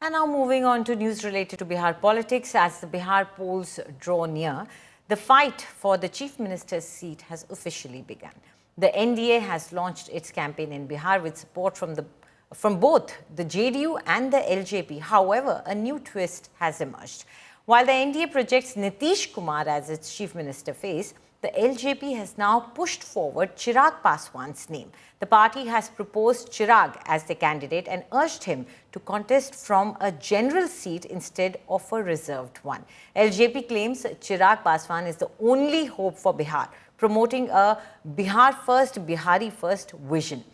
And now moving on to news related to Bihar politics. As the Bihar polls draw near, the fight for the Chief Minister's seat has officially begun. The NDA has launched its campaign in Bihar with support from both the JDU and the LJP. However, a new twist has emerged. While the NDA projects Nitish Kumar as its Chief Minister face, the LJP has now pushed forward Chirag Paswan's name. The party has proposed Chirag as the candidate and urged him to contest from a general seat instead of a reserved one. LJP claims Chirag Paswan is the only hope for Bihar, promoting a Bihar first, Bihari first vision.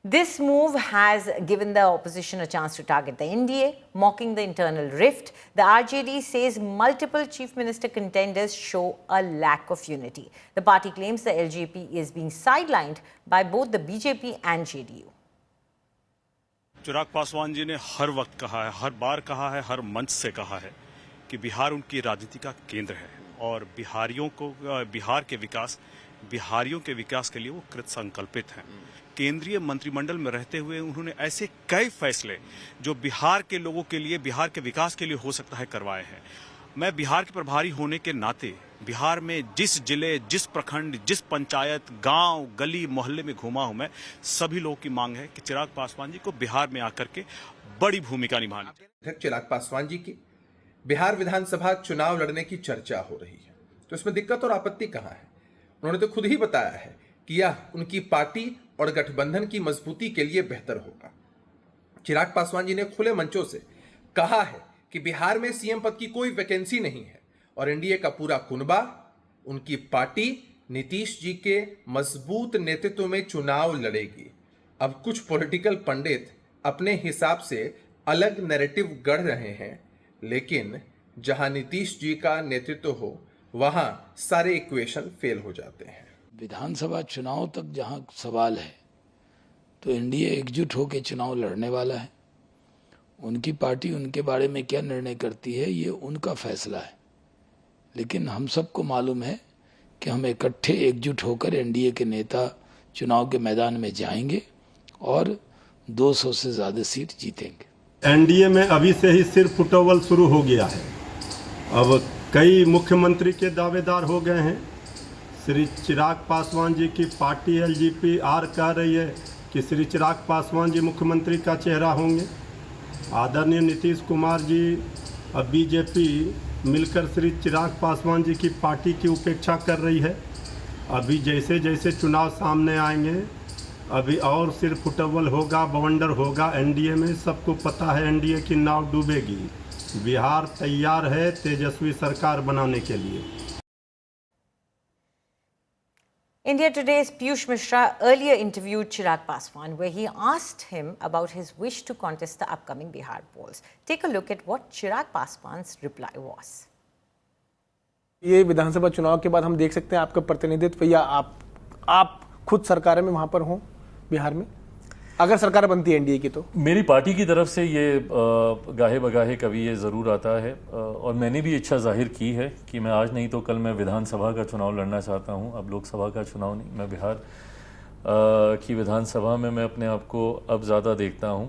This move has given the opposition a chance to target the NDA, mocking the internal rift. The RJD says multiple chief minister contenders show a lack of unity. The party claims the LJP is being sidelined by both the BJP and JDU. Chirag Paswan ji ने हर वक्त कहा है, हर बार कहा है, हर मंच से कहा है कि बिहार उनकी राजनीति का केंद्र है और बिहारियों के विकास के लिए वो कृत संकल्पित हैं। केंद्रीय मंत्रिमंडल में रहते हुए उन्होंने ऐसे कई फैसले जो बिहार के लोगों के लिए, बिहार के विकास के लिए हो सकता है, करवाए हैं। मैं बिहार के प्रभारी होने के नाते बिहार में जिस जिले, जिस प्रखंड, जिस पंचायत, गांव, गली, मोहल्ले में घूमा हूं, मैं सभी लोगों की मांग है कि चिराग पासवान जी को बिहार में आकर के बड़ी भूमिका निभानी। चिराग पासवान जी की बिहार विधानसभा चुनाव लड़ने की चर्चा हो रही है, तो इसमें दिक्कत और आपत्ति कहां है? उन्होंने तो खुद ही बताया है कि यह उनकी पार्टी और गठबंधन की मजबूती के लिए बेहतर होगा। चिराग पासवान जी ने खुले मंचों से कहा है कि बिहार में सीएम पद की कोई वैकेंसी नहीं है और एनडीए का पूरा कुनबा उनकी पार्टी नीतीश जी के मजबूत नेतृत्व में चुनाव लड़ेगी। अब कुछ पॉलिटिकल पंडित अपने हिसाब से अलग नैरेटिव गढ़ रहे हैं, लेकिन जहां नीतीश जी का नेतृत्व हो वहां सारे इक्वेशन फेल हो जाते हैं। विधानसभा चुनाव तक जहां सवाल है तो एनडीए एकजुट होकर चुनाव लड़ने वाला है। उनकी पार्टी उनके बारे में क्या निर्णय करती है ये उनका फैसला है, लेकिन हम सबको मालूम है कि हम इकट्ठे एकजुट होकर एनडीए के नेता चुनाव के मैदान में जाएंगे और 200 से ज़्यादा सीट जीतेंगे। एनडीए में अभी से ही सिर्फ फुटबॉल शुरू हो गया है। अब कई मुख्यमंत्री के दावेदार हो गए हैं। श्री चिराग पासवान जी की पार्टी एलजेपी कह रही है कि श्री चिराग पासवान जी मुख्यमंत्री का चेहरा होंगे। आदरणीय नीतीश कुमार जी और बीजेपी मिलकर श्री चिराग पासवान जी की पार्टी की उपेक्षा कर रही है। अभी जैसे जैसे चुनाव सामने आएंगे अभी और सिर्फ फुटबॉल होगा, बवंडर होगा। एनडीए में सबको पता है एनडीए की नाव डूबेगी। बिहार तैयार है तेजस्वी सरकार बनाने के लिए। India Today's Piyush Mishra earlier interviewed Chirag Paswan, where he asked him about his wish to contest the upcoming Bihar polls. Take a look at what Chirag Paswan's reply was. ये विधानसभा चुनाव के बाद हम देख सकते हैं आपका प्रतिनिधित्व या आप खुद सरकार में वहां पर हों बिहार में, अगर सरकार बनती है एनडीए की। तो मेरी पार्टी की तरफ से ये गाहे बगाहे कभी ये ज़रूर आता है और मैंने भी इच्छा जाहिर की है कि मैं आज नहीं तो कल मैं विधानसभा का चुनाव लड़ना चाहता हूं। अब लोकसभा का चुनाव नहीं, मैं बिहार की विधानसभा में मैं अपने आप को अब ज़्यादा देखता हूं।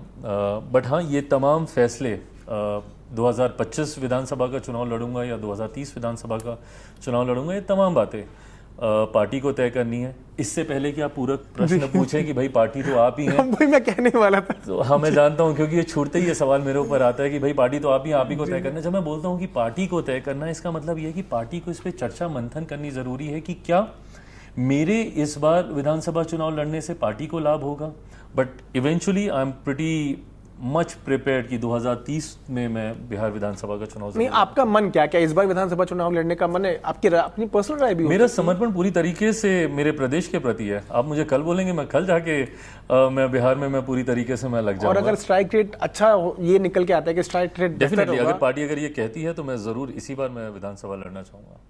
बट हाँ, ये तमाम फैसले 2025 विधानसभा का चुनाव लड़ूंगा या 2030 विधानसभा का चुनाव लड़ूंगा, ये तमाम बातें पार्टी को तय करनी है। इससे पहले कि आप पूरा प्रश्न पूछें कि भाई पार्टी तो आप ही हैं, वही मैं कहने वाला था। तो हाँ, मैं जानता हूं, क्योंकि ये छूटते ही ये सवाल मेरे ऊपर आता है कि भाई पार्टी तो आप ही को तय करना है। जब मैं बोलता हूं कि पार्टी को तय करना है, इसका मतलब ये है कि पार्टी को इस पर चर्चा मंथन करनी जरूरी है कि क्या मेरे इस बार विधानसभा चुनाव लड़ने से पार्टी को लाभ होगा। But eventually I am pretty much prepared कि 2030 में मैं बिहार विधानसभा का चुनाव नहीं। आपका मन क्या इस बार विधानसभा चुनाव लड़ने का मन है? आपकी अपनी पर्सनल राय भी? मेरा समर्पण पूरी तरीके से मेरे प्रदेश के प्रति है। आप मुझे कल बोलेंगे, मैं कल जाके मैं बिहार में मैं पूरी तरीके से मैं लग जाऊंगा। और अगर स्ट्राइक रेट अच्छा ये निकल के आता है कि स्ट्राइक रेट डेफिनेटली, अगर पार्टी अगर ये कहती है तो मैं जरूर इसी बार मैं विधानसभा लड़ना चाहूंगा।